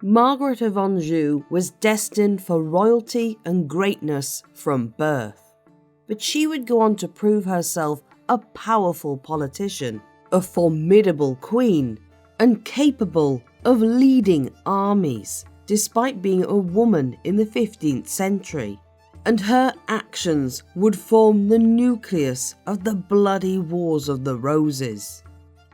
Margaret of Anjou was destined for royalty and greatness from birth, but she would go on to prove herself a powerful politician, a formidable queen, and capable of leading armies, despite being a woman in the 15th century. And her actions would form the nucleus of the bloody Wars of the Roses.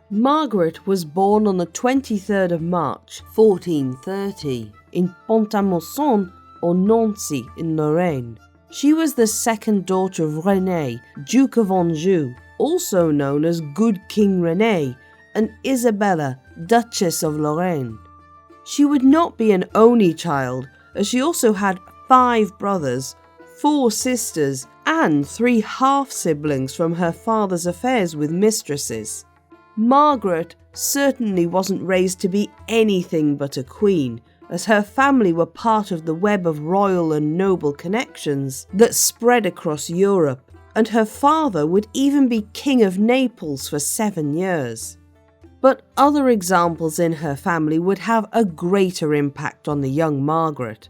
Margaret was born on the 23rd of March 1430 in Pont-à-Mousson or Nancy in Lorraine. She was the second daughter of René, Duke of Anjou, also known as Good King René, and Isabella, Duchess of Lorraine. She would not be an only child, as she also had 5 brothers, 4 sisters, and 3 half-siblings from her father's affairs with mistresses. Margaret certainly wasn't raised to be anything but a queen, as her family were part of the web of royal and noble connections that spread across Europe, and her father would even be King of Naples for 7 years. But other examples in her family would have a greater impact on the young Margaret.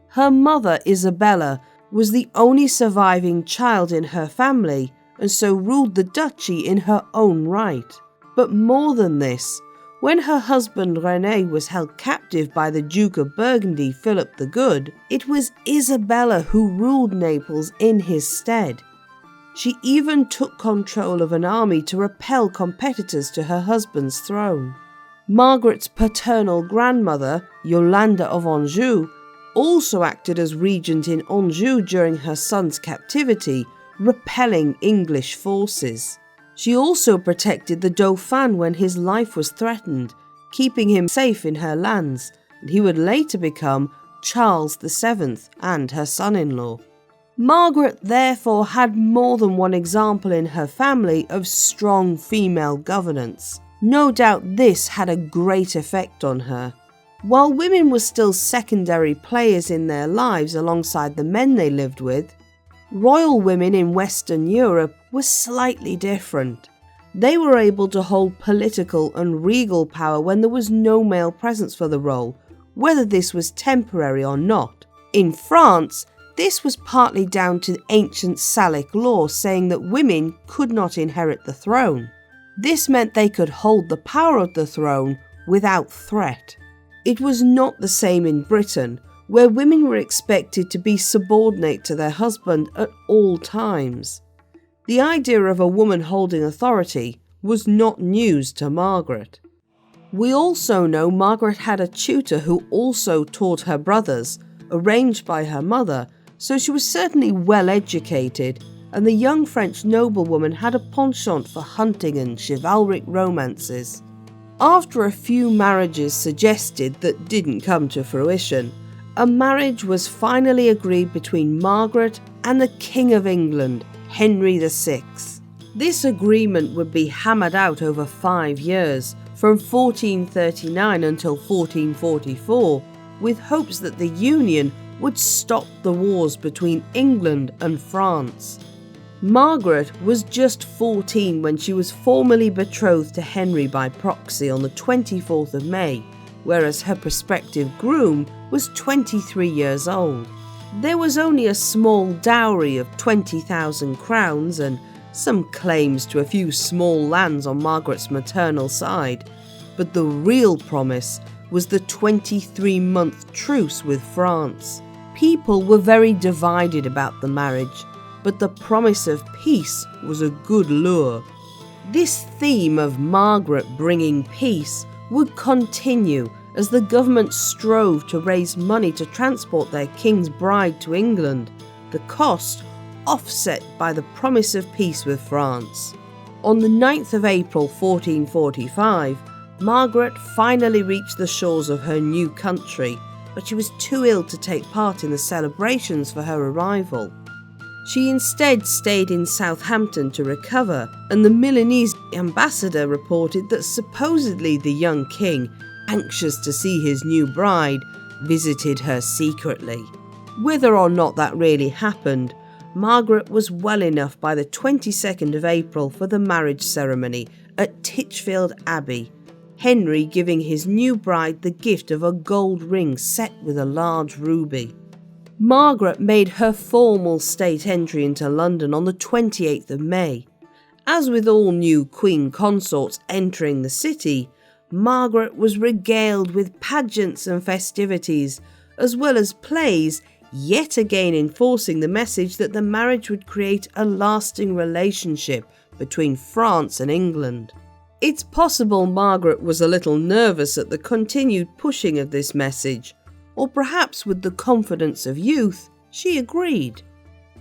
Her mother, Isabella, was the only surviving child in her family, and so ruled the duchy in her own right. But more than this, when her husband René was held captive by the Duke of Burgundy, Philip the Good, it was Isabella who ruled Naples in his stead. She even took control of an army to repel competitors to her husband's throne. Margaret's paternal grandmother, Yolande of Anjou, also acted as regent in Anjou during her son's captivity, repelling English forces. She also protected the Dauphin when his life was threatened, keeping him safe in her lands, and he would later become Charles VII and her son-in-law. Margaret therefore had more than one example in her family of strong female governance. No doubt this had a great effect on her. While women were still secondary players in their lives alongside the men they lived with, royal women in Western Europe were slightly different. They were able to hold political and regal power when there was no male presence for the role, whether this was temporary or not. In France, this was partly down to ancient Salic law saying that women could not inherit the throne. This meant they could hold the power of the throne without threat. It was not the same in Britain, where women were expected to be subordinate to their husband at all times. The idea of a woman holding authority was not news to Margaret. We also know Margaret had a tutor who also taught her brothers, arranged by her mother, so she was certainly well educated, and the young French noblewoman had a penchant for hunting and chivalric romances. After a few marriages suggested that didn't come to fruition, a marriage was finally agreed between Margaret and the King of England, Henry VI. This agreement would be hammered out over 5 years, from 1439 until 1444, with hopes that the union would stop the wars between England and France. Margaret was just 14 when she was formally betrothed to Henry by proxy on the 24th of May, whereas her prospective groom was 23 years old. There was only a small dowry of 20,000 crowns and some claims to a few small lands on Margaret's maternal side, but the real promise was the 23-month truce with France. People were very divided about the marriage, but the promise of peace was a good lure. This theme of Margaret bringing peace would continue as the government strove to raise money to transport their king's bride to England, the cost offset by the promise of peace with France. On the 9th of April 1445, Margaret finally reached the shores of her new country, but she was too ill to take part in the celebrations for her arrival. She instead stayed in Southampton to recover, and the Milanese ambassador reported that supposedly the young king, anxious to see his new bride, visited her secretly. Whether or not that really happened, Margaret was well enough by the 22nd of April for the marriage ceremony at Titchfield Abbey, Henry giving his new bride the gift of a gold ring set with a large ruby. Margaret made her formal state entry into London on the 28th of May. As with all new queen consorts entering the city, Margaret was regaled with pageants and festivities, as well as plays, yet again enforcing the message that the marriage would create a lasting relationship between France and England. It's possible Margaret was a little nervous at the continued pushing of this message, or perhaps with the confidence of youth, she agreed.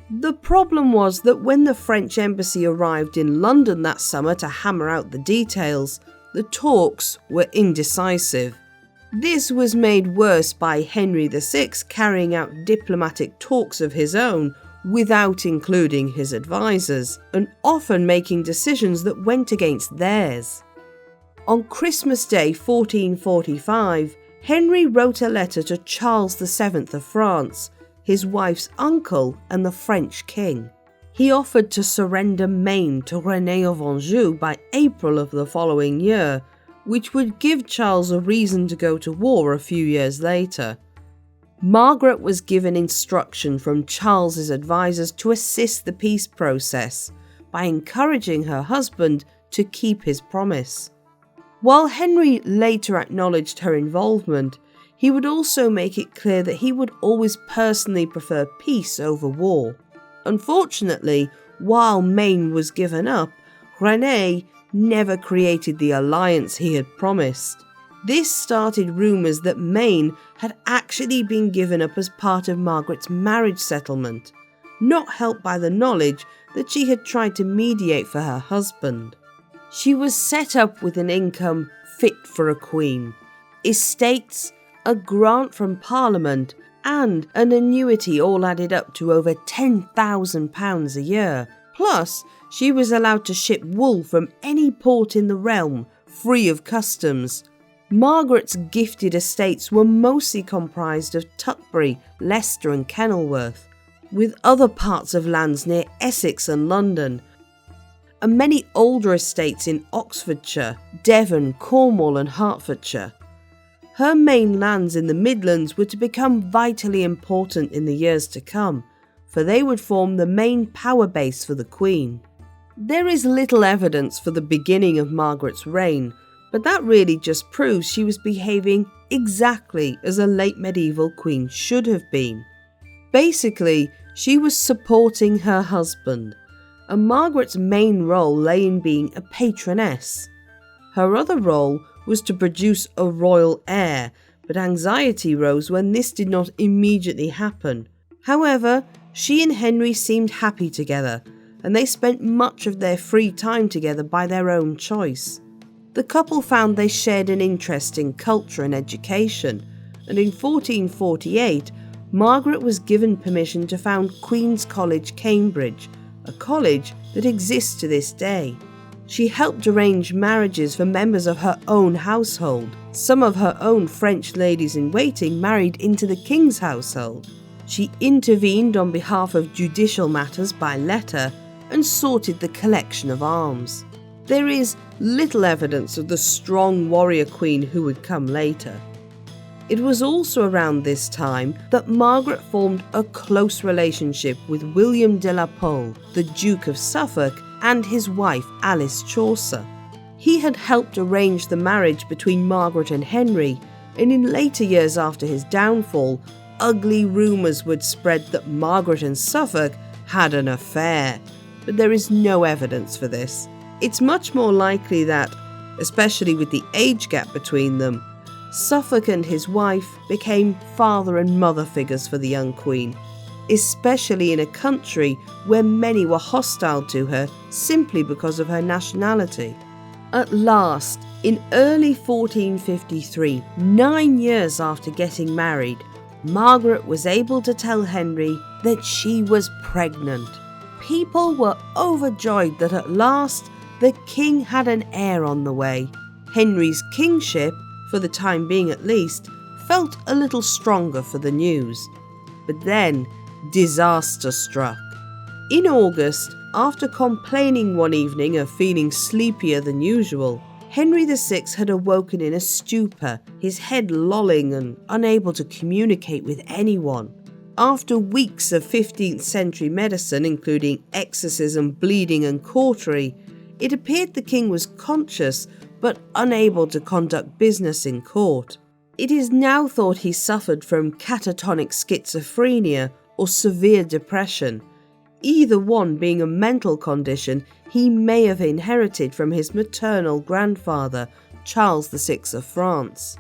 The problem was that when the French embassy arrived in London that summer to hammer out the details, the talks were indecisive. This was made worse by Henry VI carrying out diplomatic talks of his own without including his advisors, and often making decisions that went against theirs. On Christmas Day 1445, Henry wrote a letter to Charles VII of France, his wife's uncle and the French king. He offered to surrender Maine to René of Anjou by April of the following year, which would give Charles a reason to go to war a few years later. Margaret was given instruction from Charles's advisors to assist the peace process by encouraging her husband to keep his promise. While Henry later acknowledged her involvement, he would also make it clear that he would always personally prefer peace over war. Unfortunately, while Maine was given up, René never created the alliance he had promised. This started rumours that Maine had actually been given up as part of Margaret's marriage settlement, not helped by the knowledge that she had tried to mediate for her husband. She was set up with an income fit for a queen, estates, a grant from Parliament, and an annuity all added up to over £10,000 a year. Plus, she was allowed to ship wool from any port in the realm, free of customs. Margaret's gifted estates were mostly comprised of Tutbury, Leicester and Kenilworth, with other parts of lands near Essex and London, and many older estates in Oxfordshire, Devon, Cornwall and Hertfordshire. Her main lands in the Midlands were to become vitally important in the years to come, for they would form the main power base for the Queen. There is little evidence for the beginning of Margaret's reign, but that really just proves she was behaving exactly as a late medieval queen should have been. Basically, she was supporting her husband, and Margaret's main role lay in being a patroness. Her other role was to produce a royal heir, but anxiety rose when this did not immediately happen. However, she and Henry seemed happy together, and they spent much of their free time together by their own choice. The couple found they shared an interest in culture and education, and in 1448, Margaret was given permission to found Queen's College, Cambridge, a college that exists to this day. She helped arrange marriages for members of her own household. Some of her own French ladies-in-waiting married into the king's household. She intervened on behalf of judicial matters by letter and sorted the collection of arms. There is little evidence of the strong warrior queen who would come later. It was also around this time that Margaret formed a close relationship with William de la Pole, the Duke of Suffolk, and his wife Alice Chaucer. He had helped arrange the marriage between Margaret and Henry, and in later years after his downfall, ugly rumours would spread that Margaret and Suffolk had an affair, but there is no evidence for this. It's much more likely that, especially with the age gap between them, Suffolk and his wife became father and mother figures for the young queen, especially in a country where many were hostile to her simply because of her nationality. At last, in early 1453, 9 years after getting married, Margaret was able to tell Henry that she was pregnant. People were overjoyed that at last the king had an heir on the way. Henry's kingship, for the time being at least, felt a little stronger for the news. But then, disaster struck. In August, after complaining one evening of feeling sleepier than usual, Henry VI had awoken in a stupor, his head lolling and unable to communicate with anyone. After weeks of 15th century medicine, including exorcism, bleeding and cautery, it appeared the king was conscious but unable to conduct business in court. It is now thought he suffered from catatonic schizophrenia or severe depression, either one being a mental condition he may have inherited from his maternal grandfather, Charles VI of France.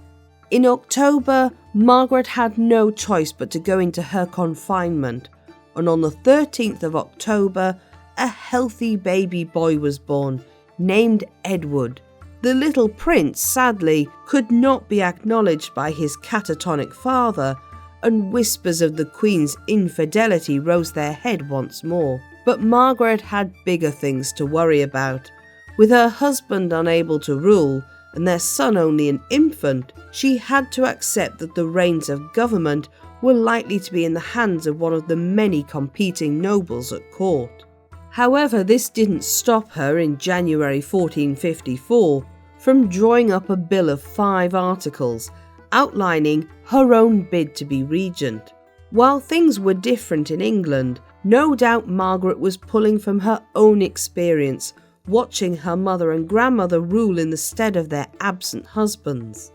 In October, Margaret had no choice but to go into her confinement, and on the 13th of October, a healthy baby boy was born, named Edward. The little prince, sadly, could not be acknowledged by his catatonic father, and whispers of the Queen's infidelity rose their head once more. But Margaret had bigger things to worry about. With her husband unable to rule, and their son only an infant, she had to accept that the reins of government were likely to be in the hands of one of the many competing nobles at court. However, this didn't stop her in January 1454 from drawing up a bill of 5 articles outlining her own bid to be regent. While things were different in England, no doubt Margaret was pulling from her own experience, watching her mother and grandmother rule in the stead of their absent husbands.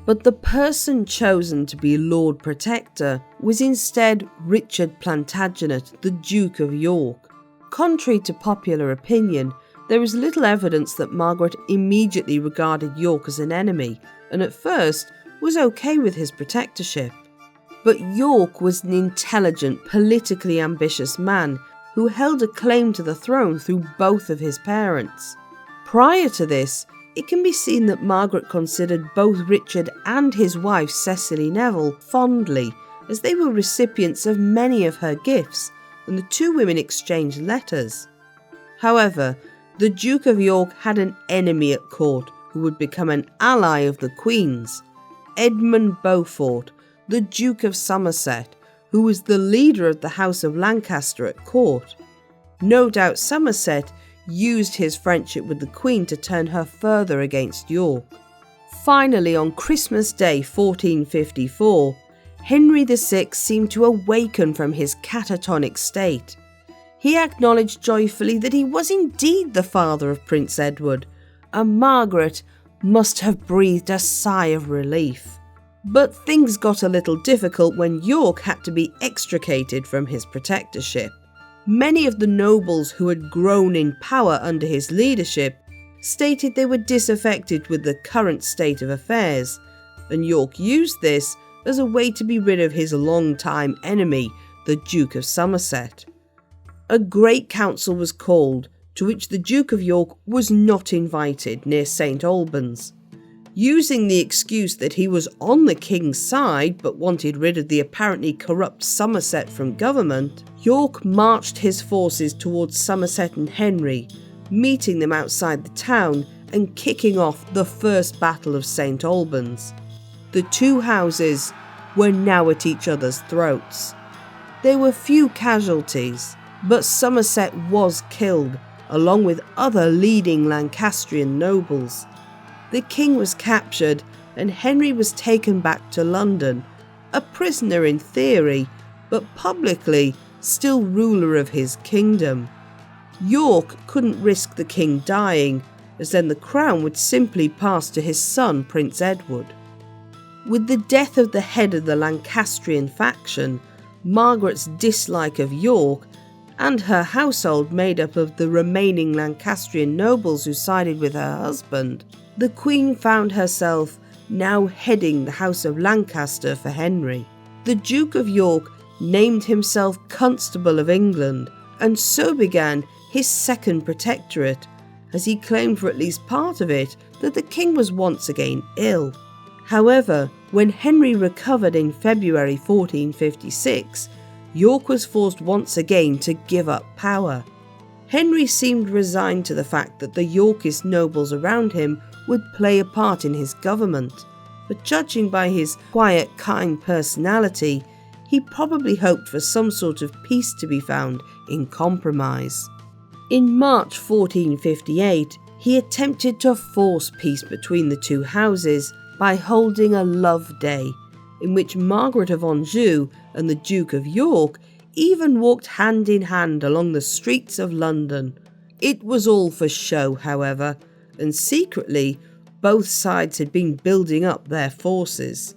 But the person chosen to be Lord Protector was instead Richard Plantagenet, the Duke of York. Contrary to popular opinion, there is little evidence that Margaret immediately regarded York as an enemy, and at first was okay with his protectorship. But York was an intelligent, politically ambitious man who held a claim to the throne through both of his parents. Prior to this, it can be seen that Margaret considered both Richard and his wife Cecily Neville fondly, as they were recipients of many of her gifts, and the two women exchanged letters. However, the Duke of York had an enemy at court who would become an ally of the Queen's, Edmund Beaufort, the Duke of Somerset, who was the leader of the House of Lancaster at court. No doubt Somerset used his friendship with the Queen to turn her further against York. Finally, on Christmas Day 1454, Henry VI seemed to awaken from his catatonic state. He acknowledged joyfully that he was indeed the father of Prince Edward, and Margaret must have breathed a sigh of relief. But things got a little difficult when York had to be extricated from his protectorship. Many of the nobles who had grown in power under his leadership stated they were disaffected with the current state of affairs, and York used this as a way to be rid of his long-time enemy, the Duke of Somerset. A great council was called, to which the Duke of York was not invited, near St Albans. Using the excuse that he was on the king's side but wanted rid of the apparently corrupt Somerset from government, York marched his forces towards Somerset and Henry, meeting them outside the town and kicking off the first Battle of St Albans. The two houses were now at each other's throats. There were few casualties, but Somerset was killed, along with other leading Lancastrian nobles. The king was captured and Henry was taken back to London, a prisoner in theory, but publicly still ruler of his kingdom. York couldn't risk the king dying, as then the crown would simply pass to his son, Prince Edward. With the death of the head of the Lancastrian faction, Margaret's dislike of York, and her household made up of the remaining Lancastrian nobles who sided with her husband, the Queen found herself now heading the House of Lancaster for Henry. The Duke of York named himself Constable of England, and so began his second protectorate, as he claimed for at least part of it that the king was once again ill. However, when Henry recovered in February 1456, York was forced once again to give up power. Henry seemed resigned to the fact that the Yorkist nobles around him would play a part in his government, but judging by his quiet, kind personality, he probably hoped for some sort of peace to be found in compromise. In March 1458, he attempted to force peace between the two houses by holding a love day, in which Margaret of Anjou and the Duke of York even walked hand in hand along the streets of London. It was all for show, however, and secretly both sides had been building up their forces.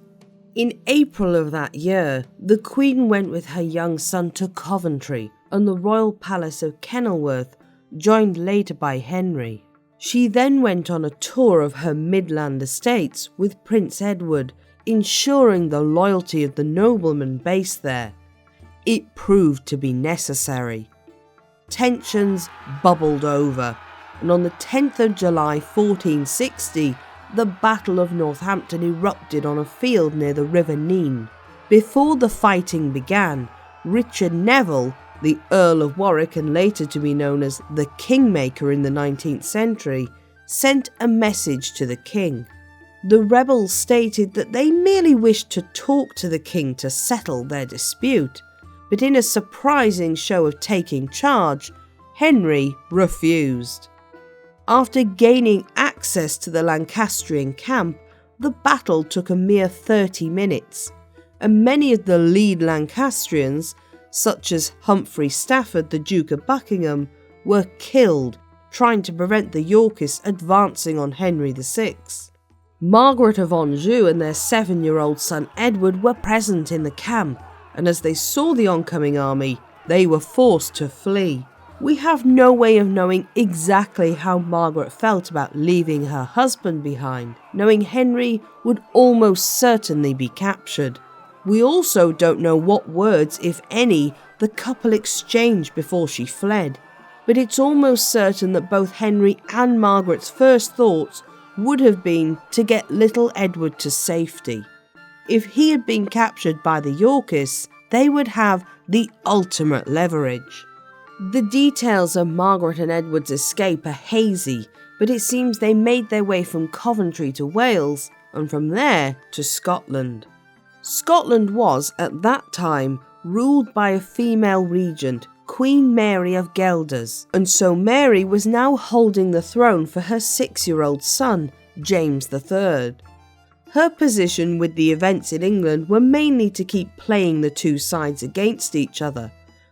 In April of that year, the Queen went with her young son to Coventry and the royal palace of Kenilworth, joined later by Henry. She then went on a tour of her Midland estates with Prince Edward, ensuring the loyalty of the noblemen based there. It proved to be necessary. Tensions bubbled over, and on the 10th of July 1460, the Battle of Northampton erupted on a field near the River Nene. Before the fighting began, Richard Neville, the Earl of Warwick and later to be known as the Kingmaker in the 19th century, sent a message to the king. The rebels stated that they merely wished to talk to the king to settle their dispute, but in a surprising show of taking charge, Henry refused. After gaining access to the Lancastrian camp, the battle took a mere 30 minutes, and many of the lead Lancastrians, such as Humphrey Stafford, the Duke of Buckingham, were killed trying to prevent the Yorkists advancing on Henry VI. Margaret of Anjou and their 7-year-old son Edward were present in the camp, and as they saw the oncoming army, they were forced to flee. We have no way of knowing exactly how Margaret felt about leaving her husband behind, knowing Henry would almost certainly be captured. We also don't know what words, if any, the couple exchanged before she fled, but it's almost certain that both Henry and Margaret's first thoughts would have been to get little Edward to safety. If he had been captured by the Yorkists, they would have the ultimate leverage. The details of Margaret and Edward's escape are hazy, but it seems they made their way from Coventry to Wales and from there to Scotland. Scotland was, at that time, ruled by a female regent, Queen Mary of Guelders, and so Mary was now holding the throne for her 6-year-old son, James III. Her position with the events in England were mainly to keep playing the two sides against each other,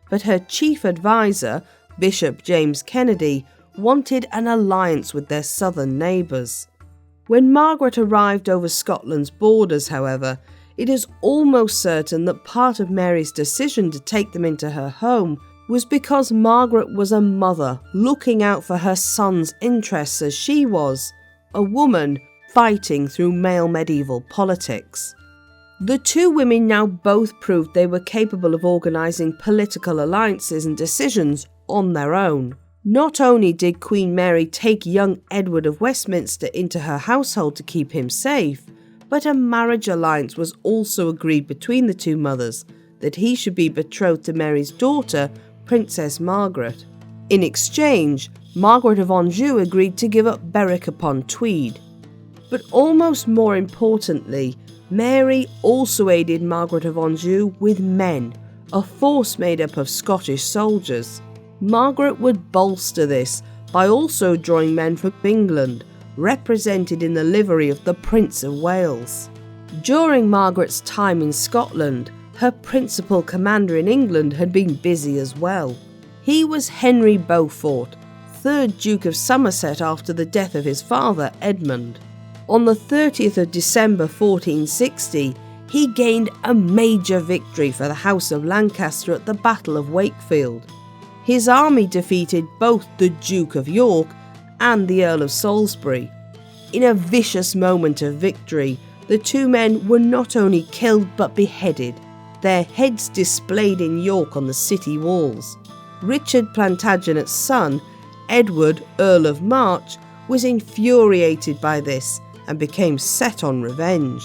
but her chief advisor, Bishop James Kennedy, wanted an alliance with their southern neighbours. When Margaret arrived over Scotland's borders, however, it is almost certain that part of Mary's decision to take them into her home was because Margaret was a mother looking out for her son's interests as she was, a woman fighting through male medieval politics. The two women now both proved they were capable of organising political alliances and decisions on their own. Not only did Queen Mary take young Edward of Westminster into her household to keep him safe, but a marriage alliance was also agreed between the two mothers, that he should be betrothed to Mary's daughter, Princess Margaret. In exchange, Margaret of Anjou agreed to give up Berwick-upon-Tweed. But almost more importantly, Mary also aided Margaret of Anjou with men, a force made up of Scottish soldiers. Margaret would bolster this by also drawing men from England, represented in the livery of the Prince of Wales. During Margaret's time in Scotland, her principal commander in England had been busy as well. He was Henry Beaufort, 3rd Duke of Somerset after the death of his father, Edmund. On the 30th of December 1460, he gained a major victory for the House of Lancaster at the Battle of Wakefield. His army defeated both the Duke of York and the Earl of Salisbury. In a vicious moment of victory, the two men were not only killed but beheaded, their heads displayed in York on the city walls. Richard Plantagenet's son, Edward, Earl of March, was infuriated by this and became set on revenge.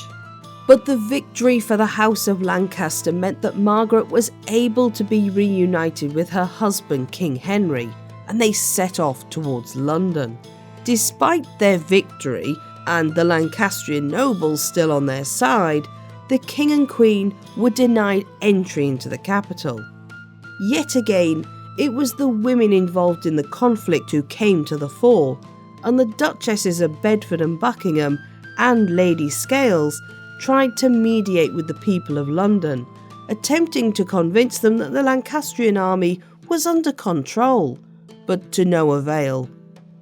But the victory for the House of Lancaster meant that Margaret was able to be reunited with her husband, King Henry, and they set off towards London. Despite their victory and the Lancastrian nobles still on their side, the King and Queen were denied entry into the capital. Yet again, it was the women involved in the conflict who came to the fore, and the Duchesses of Bedford and Buckingham and Lady Scales tried to mediate with the people of London, attempting to convince them that the Lancastrian army was under control, but to no avail.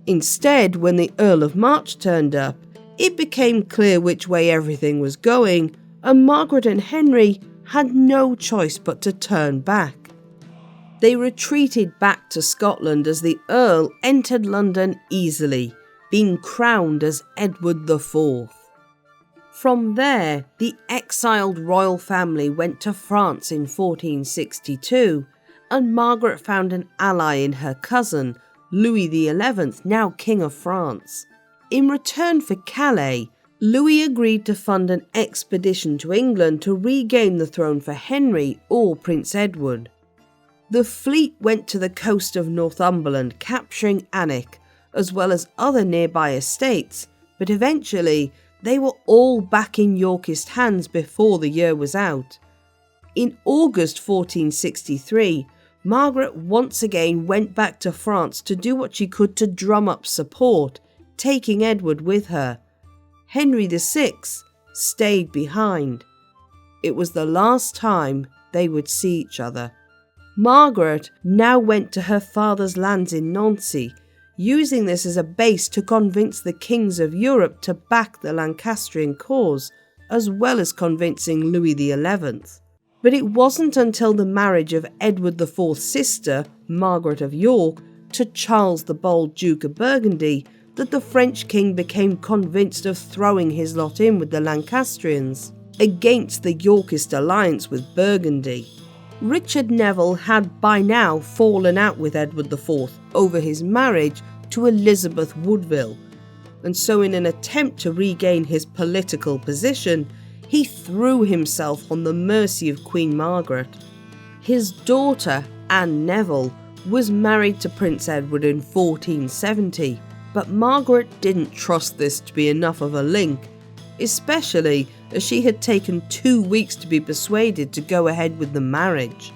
Instead, when the Earl of March turned up, it became clear which way everything was going, and Margaret and Henry had no choice but to turn back. They retreated back to Scotland as the Earl entered London easily, being crowned as Edward IV. From there, the exiled royal family went to France in 1462, and Margaret found an ally in her cousin, Louis XI, now King of France. In return for Calais, Louis agreed to fund an expedition to England to regain the throne for Henry or Prince Edward. The fleet went to the coast of Northumberland, capturing Alnwick, as well as other nearby estates, but eventually they were all back in Yorkist hands before the year was out. In August 1463, Margaret once again went back to France to do what she could to drum up support, taking Edward with her. Henry VI stayed behind. It was the last time they would see each other. Margaret now went to her father's lands in Nancy, using this as a base to convince the kings of Europe to back the Lancastrian cause, as well as convincing Louis XI. But it wasn't until the marriage of Edward IV's sister, Margaret of York, to Charles the Bold, Duke of Burgundy, that the French king became convinced of throwing his lot in with the Lancastrians against the Yorkist alliance with Burgundy. Richard Neville had by now fallen out with Edward IV over his marriage to Elizabeth Woodville, and so in an attempt to regain his political position, he threw himself on the mercy of Queen Margaret. His daughter, Anne Neville, was married to Prince Edward in 1470, but Margaret didn't trust this to be enough of a link, especially as she had taken 2 weeks to be persuaded to go ahead with the marriage.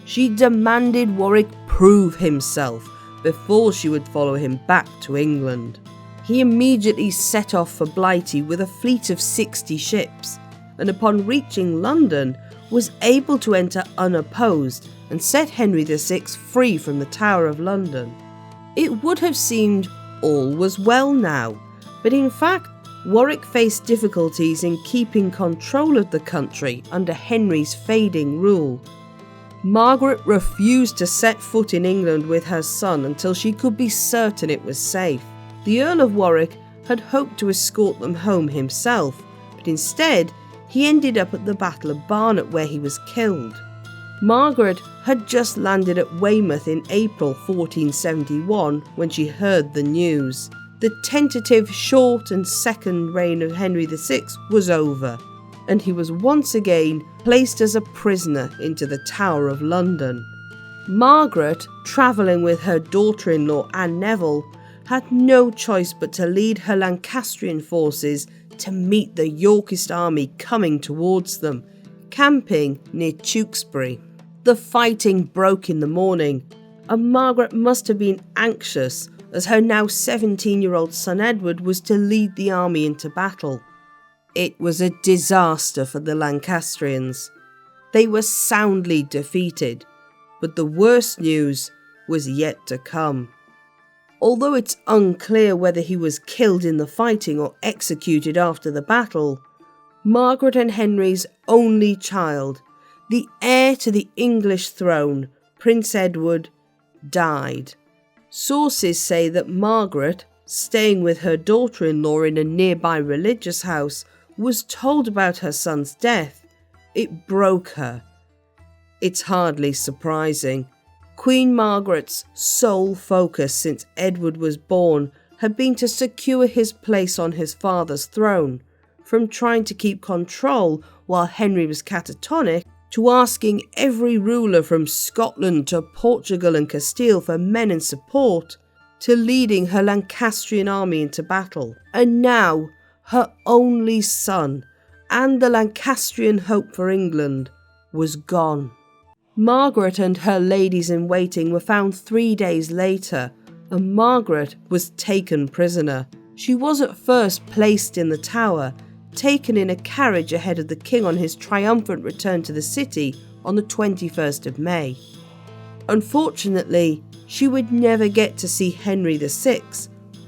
She demanded Warwick prove himself before she would follow him back to England. He immediately set off for Blighty with a fleet of 60 ships, and upon reaching London was able to enter unopposed and set Henry VI free from the Tower of London. It would have seemed all was well now, but in fact Warwick faced difficulties in keeping control of the country under Henry's fading rule. Margaret refused to set foot in England with her son until she could be certain it was safe. The Earl of Warwick had hoped to escort them home himself, but instead he ended up at the Battle of Barnet where he was killed. Margaret had just landed at Weymouth in April 1471 when she heard the news. The tentative short and second reign of Henry VI was over, and he was once again placed as a prisoner into the Tower of London. Margaret, travelling with her daughter-in-law Anne Neville, had no choice but to lead her Lancastrian forces to meet the Yorkist army coming towards them, camping near Tewkesbury. The fighting broke in the morning, and Margaret must have been anxious as her now 17-year-old son Edward was to lead the army into battle. It was a disaster for the Lancastrians. They were soundly defeated, but the worst news was yet to come. Although it's unclear whether he was killed in the fighting or executed after the battle, Margaret and Henry's only child, the heir to the English throne, Prince Edward, died. Sources say that Margaret, staying with her daughter-in-law in a nearby religious house, was told about her son's death. It broke her. It's hardly surprising. Queen Margaret's sole focus since Edward was born had been to secure his place on his father's throne, from trying to keep control while Henry was catatonic, to asking every ruler from Scotland to Portugal and Castile for men and support, to leading her Lancastrian army into battle. And now, her only son, and the Lancastrian hope for England, was gone. Margaret and her ladies-in-waiting were found 3 days later, and Margaret was taken prisoner. She was at first placed in the Tower, taken in a carriage ahead of the king on his triumphant return to the city on the 21st of May. Unfortunately, she would never get to see Henry VI,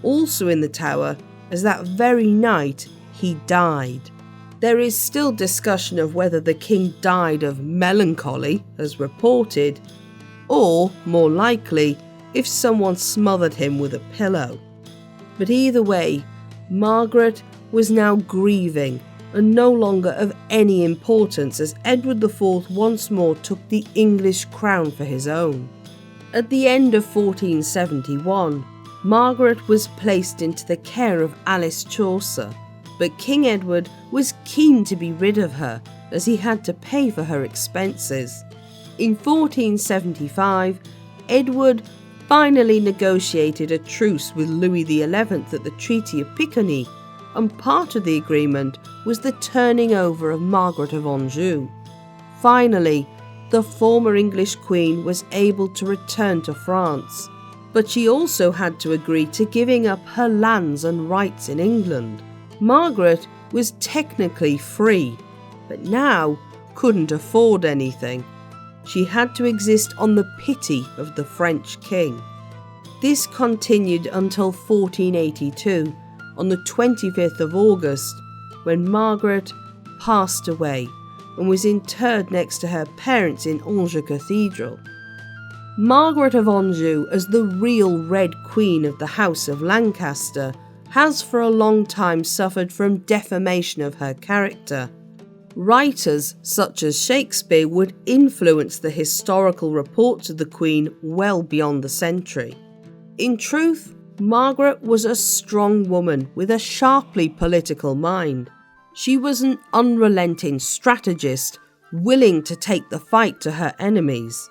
also in the Tower, as that very night he died. There is still discussion of whether the king died of melancholy, as reported, or, more likely, if someone smothered him with a pillow. But either way, Margaret was now grieving and no longer of any importance as Edward IV once more took the English crown for his own. At the end of 1471, Margaret was placed into the care of Alice Chaucer, but King Edward was keen to be rid of her as he had to pay for her expenses. In 1475, Edward finally negotiated a truce with Louis XI at the Treaty of Picardy, and part of the agreement was the turning over of Margaret of Anjou. Finally, the former English queen was able to return to France, but she also had to agree to giving up her lands and rights in England. Margaret was technically free, but now couldn't afford anything. She had to exist on the pity of the French king. This continued until 1482, on the 25th of August, when Margaret passed away and was interred next to her parents in Angers Cathedral. Margaret of Anjou, as the real Red Queen of the House of Lancaster, has for a long time suffered from defamation of her character. Writers such as Shakespeare would influence the historical reports of the Queen well beyond the century. In truth, Margaret was a strong woman with a sharply political mind. She was an unrelenting strategist, willing to take the fight to her enemies.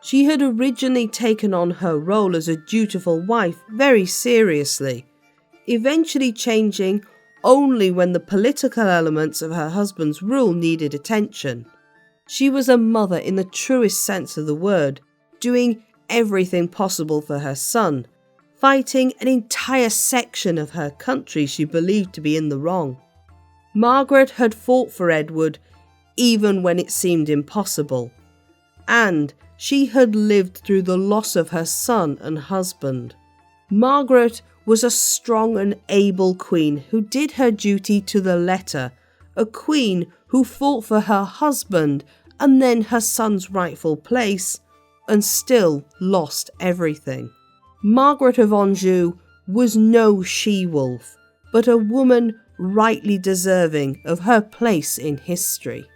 She had originally taken on her role as a dutiful wife very seriously, eventually changing only when the political elements of her husband's rule needed attention. She was a mother in the truest sense of the word, doing everything possible for her son, fighting an entire section of her country she believed to be in the wrong. Margaret had fought for Edward even when it seemed impossible, and she had lived through the loss of her son and husband. Margaret was a strong and able queen who did her duty to the letter, a queen who fought for her husband and then her son's rightful place, and still lost everything. Margaret of Anjou was no she-wolf, but a woman rightly deserving of her place in history.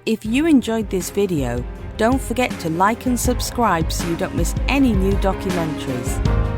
If you enjoyed this video, don't forget to like and subscribe so you don't miss any new documentaries.